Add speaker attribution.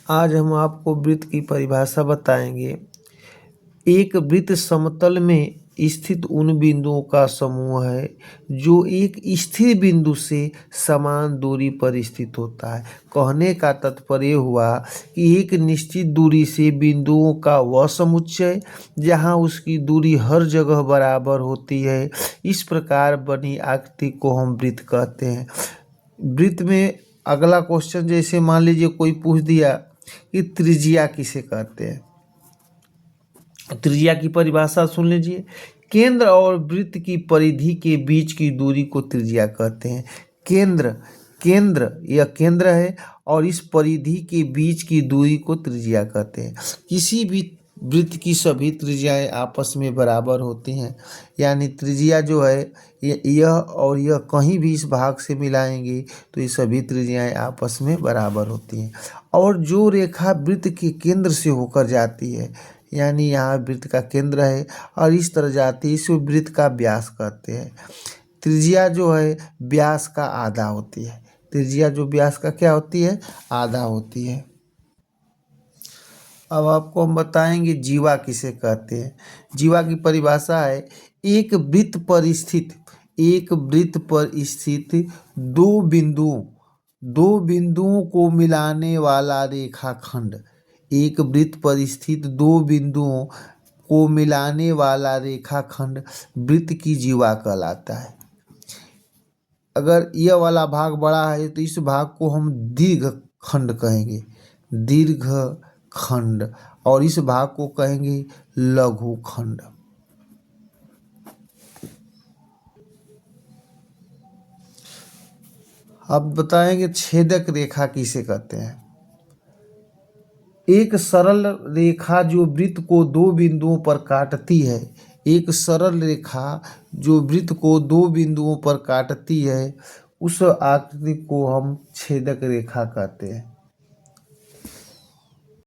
Speaker 1: आज हम आपको वृत्त की परिभाषा बताएंगे। एक वृत्त समतल में स्थित उन बिंदुओं का समूह है जो एक स्थिर बिंदु से समान दूरी पर स्थित होता है। कहने का तात्पर्य हुआ कि एक निश्चित दूरी से बिंदुओं का वह समुच्चय जहां उसकी दूरी हर जगह बराबर होती है। इस प्रकार बनी आकृति को हम वृत्त कहते हैं। वृत्त में अगला क्वेश्चन, जैसे मान लीजिए कोई पूछ दिया कि त्रिज्या किसे कहते हैं। त्रिज्या की परिभाषा सुन लीजिए। केंद्र और वृत्त की परिधि के बीच की दूरी को त्रिज्या कहते हैं। केंद्र केंद्र यह केंद्र है और इस परिधि के बीच की दूरी को त्रिज्या कहते हैं। किसी भी वृत्त की सभी त्रिज्याएं आपस में बराबर होती हैं, यानी त्रिज्या जो है यह और यह कहीं भी इस भाग से मिलाएंगे तो ये सभी त्रिज्याएं आपस में बराबर होती हैं। और जो रेखा वृत्त के केंद्र से होकर जाती है, यानी यहाँ वृत्त का केंद्र है और इस तरह जाती है, इसे वृत्त का व्यास कहते हैं। त्रिज्या जो है व्यास का आधा होती है। त्रिज्या जो व्यास का क्या होती है, आधा होती है। अब आपको हम बताएंगे जीवा किसे कहते हैं। जीवा की परिभाषा है एक वृत्त पर स्थित दो बिंदुओं को मिलाने वाला रेखाखंड। एक वृत्त पर स्थित दो बिंदुओं को मिलाने वाला रेखाखंड वृत्त की जीवा कहलाता है। अगर यह वाला भाग बड़ा है तो इस भाग को हम दीर्घ खंड कहेंगे, दीर्घ खंड, और इस भाग को कहेंगे लघु खंड। अब बताएंगे छेदक रेखा किसे कहते हैं। एक सरल रेखा जो वृत्त को दो बिंदुओं पर काटती है। एक सरल रेखा जो वृत्त को दो बिंदुओं पर काटती है, उस आकृति को हम छेदक रेखा कहते हैं।